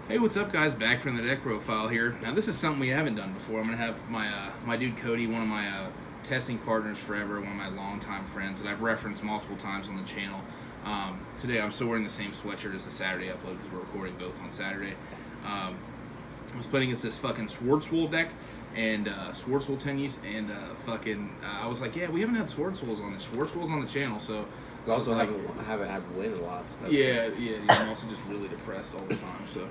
Hey, what's up, guys? Back from the deck profile here. Now, this is something we haven't done before. I'm going to have my dude Cody, one of my testing partners forever, one of my longtime friends that I've referenced multiple times on the channel. Today, I'm still wearing the same sweatshirt as the Saturday upload because we're recording both on Saturday. I was playing against this fucking Swordsoul deck and Swordsoul Tenyis, and I was like, yeah, we haven't had Swordsouls on the channel, so. We also haven't had win a lot. So I'm also just really depressed all the time. So,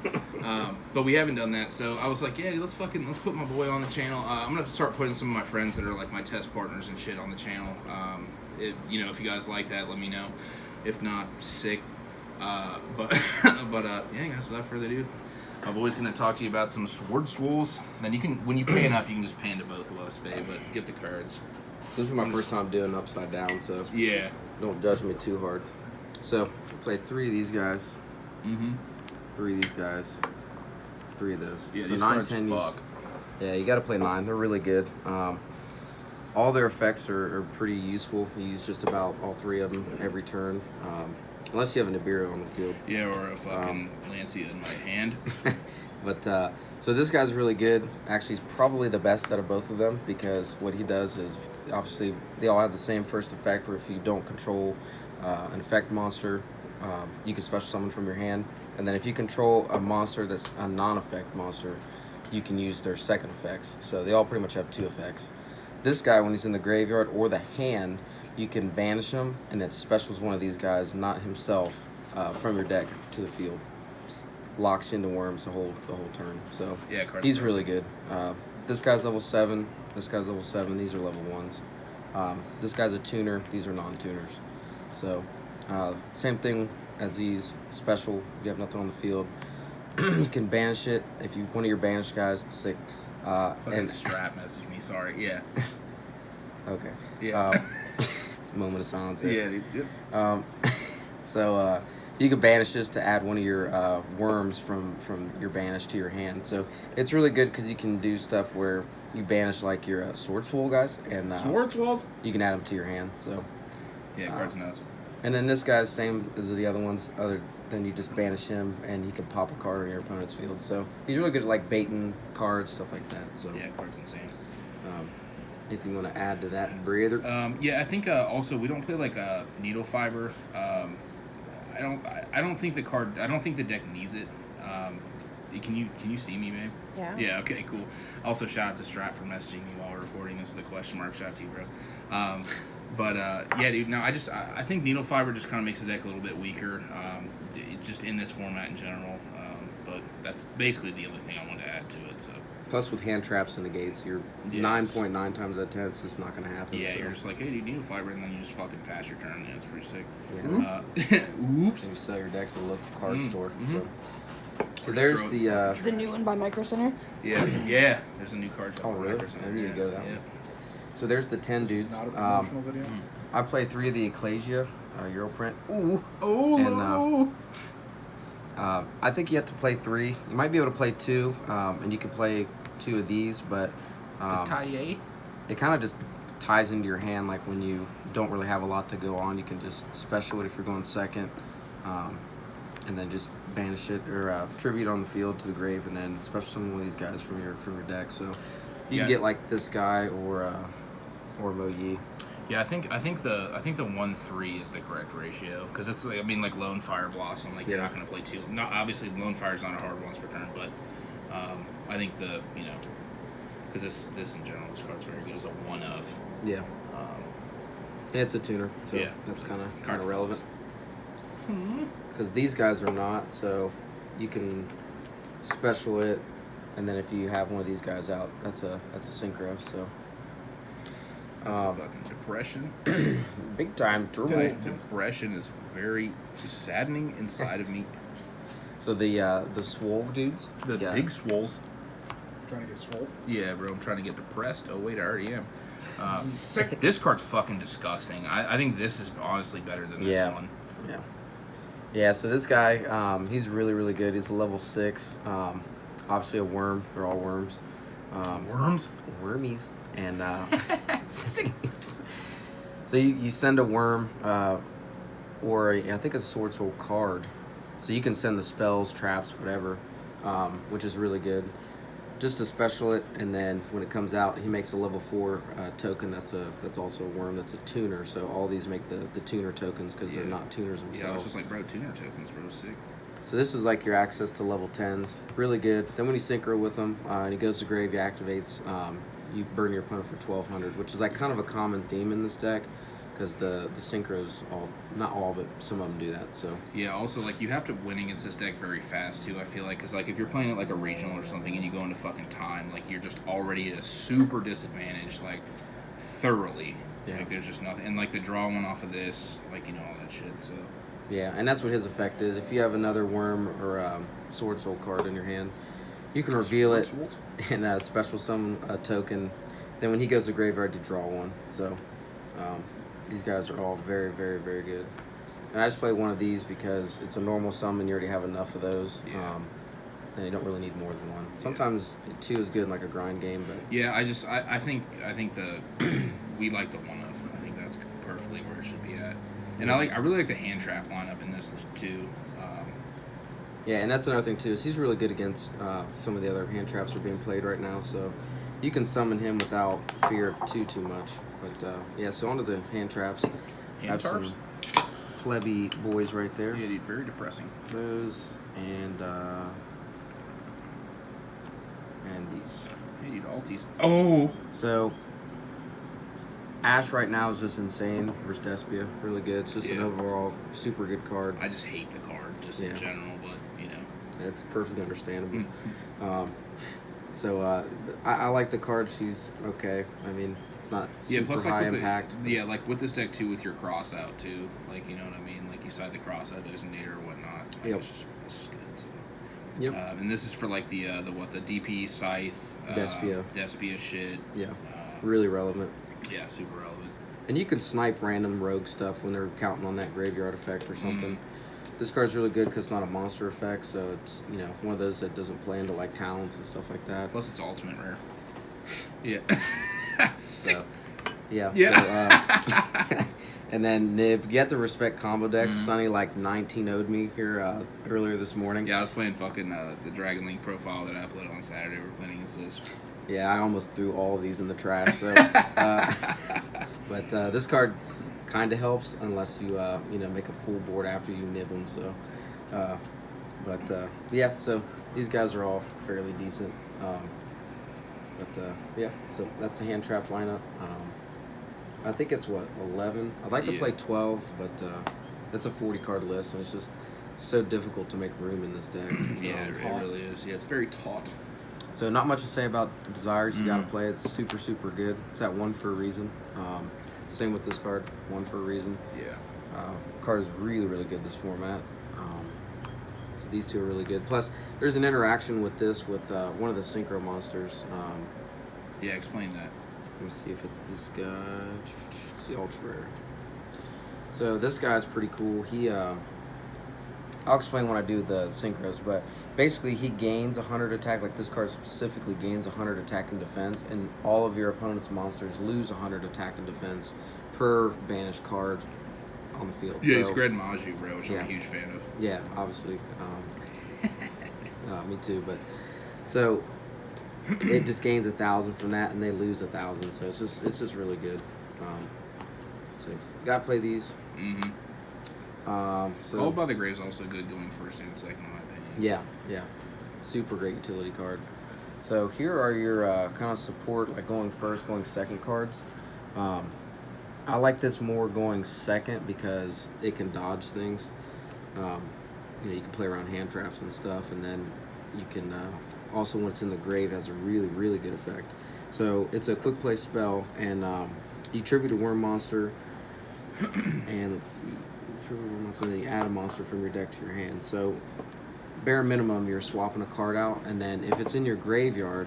but we haven't done that. So I was like, yeah, let's put my boy on the channel. I'm gonna start putting some of my friends that are like my test partners and shit on the channel. If you guys like that, let me know. If not, sick. Yeah, guys. Without further ado, my boy's gonna talk to you about some Swordsoul's. Then you can, when you pan up, you can just pan to both of us, babe. But get the cards. So this is my first time doing upside down, so yeah. Don't judge me too hard. So, play 3 of these guys. 3 of these guys. 3 of those. Yeah, so these 9 cards Tenyis. fuck. Yeah, you gotta play 9. They're really good. All their effects are pretty useful. You use just about all 3 of them every turn. Unless you have a Nibiru on the field. Yeah, or a fucking Lancia in my hand. But, so this guy's really good. Actually, he's probably the best out of both of them because what he does is, obviously, they all have the same first effect, where if you don't control an effect monster, you can special summon from your hand. And then if you control a monster that's a non-effect monster, you can use their second effects. So they all pretty much have 2 effects. This guy, when he's in the graveyard or the hand, you can banish him, and it specials one of these guys, not himself, from your deck to the field. Locks into worms the whole turn. So yeah, he's really good. This guy's level 7. This guy's level 7. These are level 1s. This guy's a tuner. These are non-tuners. So same thing as these. Special. If you have nothing on the field, you can banish it. If you one of your banished guys, sick. Fucking strap message me. Sorry. Yeah. Okay. Yeah. Moment of silence. Yeah. Dude. So you can banish this to add one of your worms from your banish to your hand. So it's really good because you can do stuff where you banish like your Swordsoul guys, and Swordsouls? you can add them to your hand. So yeah, cards nuts. And then this guy's same as the other ones, other than you just banish him and you can pop a card on your opponent's field. So he's really good at like baiting cards, stuff like that. So yeah, cards insane. Anything you want to add to that, breather? Yeah, I think also we don't play like a needle fiber. I don't think the card. I don't think the deck needs it. Can you see me, babe? Yeah. Yeah. Okay. Cool. Also, shout out to Strat for messaging me while we're recording. This is the question mark. Shout out to you, bro. Yeah, dude. No, I think needle fiber just kind of makes the deck a little bit weaker. Just in this format in general. But that's basically the only thing I wanted to add to it. So. Plus, with hand traps and negates, you're 9.9 times out of 10. It's just not going to happen. Yeah, so. you're just like, hey, dude, needle fiber, and then you just fucking pass your turn. Yeah, it's pretty sick. Yeah. Oops. You sell your decks at a local card store. So Or there's just The new one by Micro Center. Yeah. There's a new card. Oh, really? I need to go to that one. So there's the 10 dudes. Not a promotional video. I play 3 of the Ecclesia Europrint. Ooh. Oh. And I think you have to play 3. You might be able to play 2, and you can play 2 of these, but it kind of just ties into your hand. Like when you don't really have a lot to go on, you can just special it if you're going second, and then just banish it or tribute on the field to the grave, and then special summon one of these guys from your deck. So you can get like this guy or Mo Yi. Yeah, I think the 1-3 is the correct ratio because it's like, I mean, like Lone Fire Blossom, like you're not going to play 2. Not obviously Lone Fire is not a hard once per turn, but I think because this in general, this card's very good as a 1 of. Yeah. And it's a tuner, so yeah, that's kind card of relevant. Because these guys are not, so you can special it, and then if you have one of these guys out, that's a synchro. So. That's a fucking depression. Big time turbo. Depression is very saddening inside of me. So the swole dudes, The big swoles. Trying to get swole. Yeah, bro, I'm trying to get depressed. Oh wait, I already am. This card's fucking disgusting. I think this is honestly better than this one. Yeah. So this guy, he's really, really good. He's a level 6. Obviously a worm. They're all worms. Worms? Wormies. And so you send a worm or I think a Swordsoul card. So you can send the spells, traps, whatever. which is really good. Just to special it, and then when it comes out, he makes a level 4 token. That's also a worm. That's a tuner. So all these make the tuner tokens because they're not tuners themselves. Yeah, I was just like, bro, tuner tokens, bro, sick. So this is like your access to level 10s. Really good. Then when you synchro with him and he goes to grave, he activates. You burn your opponent for 1200, which is like kind of a common theme in this deck because the synchros, not all, but some of them do that. So yeah, also like you have to win against this deck very fast too. I feel like because like if you're playing it like a regional or something and you go into fucking time, like you're just already at a super disadvantage, like thoroughly. Yeah. Like there's just nothing, and like the draw one off of this, like you know all that shit. So yeah, and that's what his effect is. If you have another worm or sword soul card in your hand, you can reveal it and special summon a token. Then when he goes to graveyard, you draw one. So these guys are all very, very, very good. And I just play one of these because it's a normal summon. You already have enough of those. Yeah. And you don't really need more than one. Sometimes 2 is good in like a grind game, but yeah, I think the we like the one of. I think that's perfectly where it should be at. And I really like the hand trap lineup in this too. Yeah, and that's another thing too. Is he's really good against some of the other hand traps that are being played right now. So you can summon him without fear of too much. But yeah, so onto the hand traps. Hand tarps? Some plebby boys right there. Yeah, dude, very depressing. Those and these. Hey, dude, alties. Oh. So Ash right now is just insane versus Despia. Really good. It's just an overall super good card. I just hate the card in general, but you know. It's perfectly understandable. So I like the card. She's okay. I mean, it's not super plus, high like, impact. Like with this deck too, with your cross out too. Like you know what I mean. Like you side the cross out designator or whatnot. Like, Yep. It's just good. So. Yep. And this is for like the DP scythe Despia shit. Yeah. Really relevant. Yeah, super relevant. And you can snipe random rogue stuff when they're counting on that graveyard effect or something. This card's really good because it's not a monster effect, so it's one of those that doesn't play into like talents and stuff like that. Plus, it's ultimate rare. Yeah. So, yeah. Yeah. So, and then Nib, you have to respect combo decks. Sonny like 19-0'd me here earlier this morning. Yeah, I was playing fucking the Dragon Link profile that I uploaded on Saturday. We're playing against this. Yeah, I almost threw all of these in the trash. So, but this card kind of helps unless you make a full board after you nib them. So, yeah. So these guys are all fairly decent. Yeah. So that's the hand trap lineup. I think it's 11. I'd like to play 12, but it's a 40 card list, and it's just so difficult to make room in this deck. Yeah, it really is. Yeah, it's very taut. So not much to say about Desires. You gotta play it. It's super, super good. It's at 1 for a reason. Same with this card, 1 for a reason. Yeah. Card is really, really good this format. So these two are really good. Plus, there's an interaction with this with one of the synchro monsters. Yeah, explain that. Let me see if it's this guy. It's the ultra rare. So this guy's pretty cool. I'll explain when I do the synchros, but basically he gains 100 attack. Like this card specifically gains 100 attack and defense, and all of your opponent's monsters lose 100 attack and defense per banished card on the field. Yeah, it's Grandmaster, bro, which I'm a huge fan of. Yeah, obviously. Me too, but so it just gains 1,000 from that, and they lose 1,000. So it's just really good. So gotta play these. So All by the Grave's also good going first and second, in my opinion. Yeah, super great utility card. So here are your kind of support, like going first, going second cards. I like this more going second because it can dodge things. You can play around hand traps and stuff, and then you can also, when it's in the grave, has a really, really good effect. So it's a quick play spell, and you tribute a worm monster, and let's see, so then you add a monster from your deck to your hand. So bare minimum, you're swapping a card out, and then if it's in your graveyard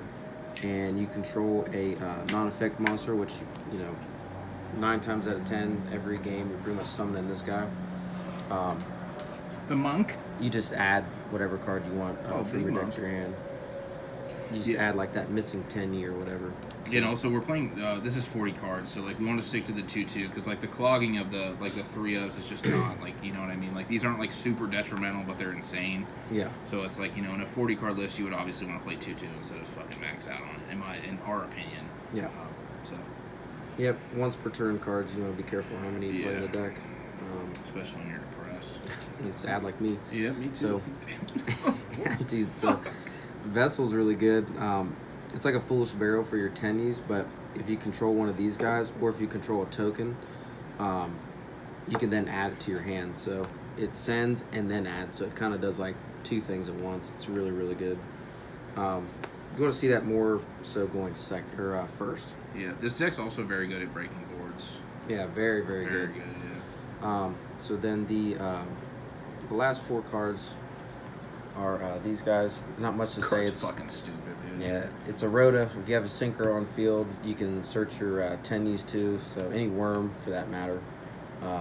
and you control a non-effect monster, which 9 times out of 10 every game you're pretty much summoning this guy. The monk? You just add whatever card you want from your deck to your hand. You just add like that missing Tenyi or whatever. Yeah, and also we're playing. This is 40 cards, so like we want to stick to the 2/2 because like the clogging of the 3-ofs is just not like, you know what I mean. Like these aren't like super detrimental, but they're insane. Yeah. So it's like, you know, in a 40 card list, you would obviously want to play 2/2 instead of fucking max out on it. In our opinion. Yeah. So. Yep. Once per turn cards, you want to be careful how many you play in the deck. Especially when you're depressed. You're sad like me. Yeah, me too. So, dude, so Vessel's really good. It's like a foolish barrel for your Tenyis, but if you control one of these guys, or if you control a token, you can then add it to your hand. So it sends and then adds, so it kind of does like two things at once. It's really, really good. You want to see that more so going first. Yeah, this deck's also very good at breaking boards. Yeah, very, very good. Very good, yeah. So then the last 4 cards are these guys. Not much to say. It's fucking stupid, dude. Yeah, it's a Rhoda. If you have a Synchro on field, you can search your Tenyis too. So any worm for that matter.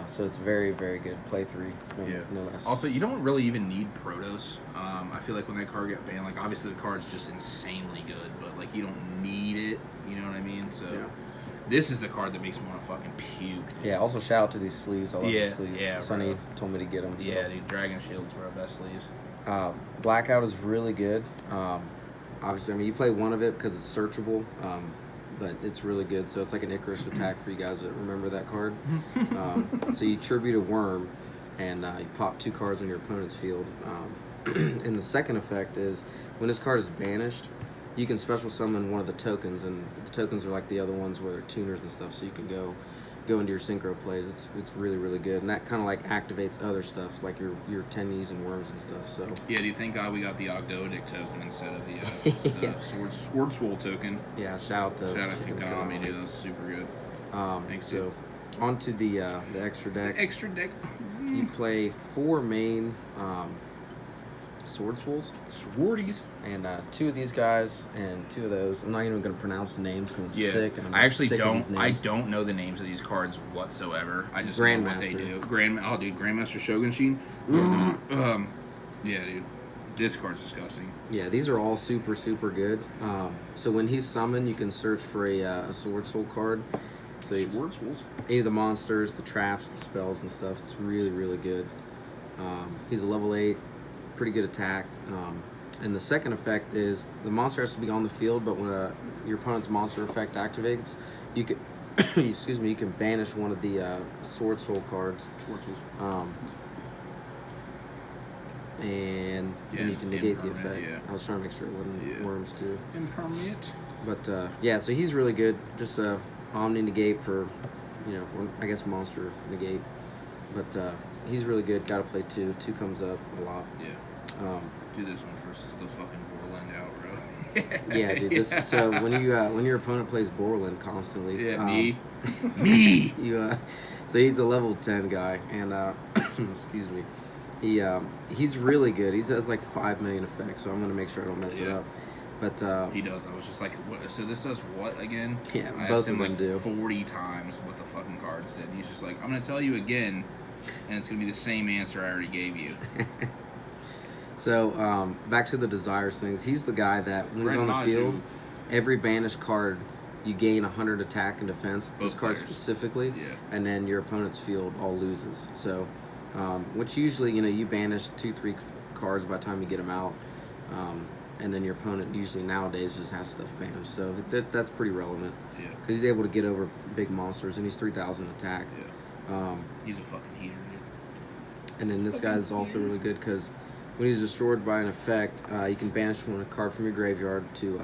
So it's very, very good. Play 3. No less. Also, you don't really even need Protos. I feel like when that card got banned, like obviously the card's just insanely good, but like you don't need it. You know what I mean? So this is the card that makes me want to fucking puke. Dude. Yeah. Also, shout out to these sleeves. I love the sleeves. Yeah, Sonny bro. told me to get them. So. Yeah, dude. Dragon Shields were our best sleeves. Blackout is really good. Obviously, I mean, you play one of it because it's searchable, but it's really good. So it's like an Icarus attack for you guys that remember that card. So you tribute a worm, and you pop 2 cards on your opponent's field. And the second effect is when this card is banished, you can special summon one of the tokens, and the tokens are like the other ones where they're tuners and stuff. So you can go into your synchro plays. It's really, really good, and that kind of like activates other stuff like your Tenyis and worms and stuff. So yeah, do you think we got the Ogdoadic token instead of the Swordsoul token? Yeah, shout out to Konami, dude. That's super good. Thanks. So on to the extra deck. The extra deck. You play 4 main Swordsoul's. Swordies. And 2 of these guys and 2 of those. I'm not even going to pronounce the names because I'm sick. And I'm I actually sick of these don't. I names. don't know the names of these cards whatsoever. I just know Grandmaster. what they do. Grandmaster Shogunshin. Yeah, dude. This card's disgusting. Yeah, these are all super, super good. So when he's summoned, you can search for a Swordsoul card. So Swordsoul's. any of the monsters, the traps, the spells and stuff. It's really, really good. He's a level 8, pretty good attack. And the second effect is the monster has to be on the field, but when your opponent's monster effect activates, you can you can banish one of the Swordsoul cards. And then you can negate the effect. Yeah. I was trying to make sure it wasn't worms too. Impermanent. But yeah, so he's really good. Just Omni negate for, I guess monster negate. But he's really good. Got to play 2. 2 comes up a lot. Yeah. Do this one first. This is the fucking Borland out, bro. Yeah, dude. So when your opponent plays Borland constantly, me. So he's a level 10 guy, and excuse me, he's really good. He has like 5 million effects, so I'm gonna make sure I don't mess it up. But he does. I was just like, what, so this does what again? Yeah, I both asked him of them like do. 40 times what the fucking cards did. He's just like, I'm gonna tell you again, and it's gonna be the same answer I already gave you. So back to the desires things. He's the guy that when he's on the field, every banished card you gain 100 attack and defense. This card specifically, and then your opponent's field all loses. So, which usually you banish 2-3 cards by the time you get them out, and then your opponent usually nowadays just has stuff banished. So that's pretty relevant. Yeah. Because he's able to get over big monsters, and he's 3,000 attack. Yeah. He's a fucking heater, dude. And then this guy's also really good because when he's destroyed by an effect, you can banish one card from your graveyard to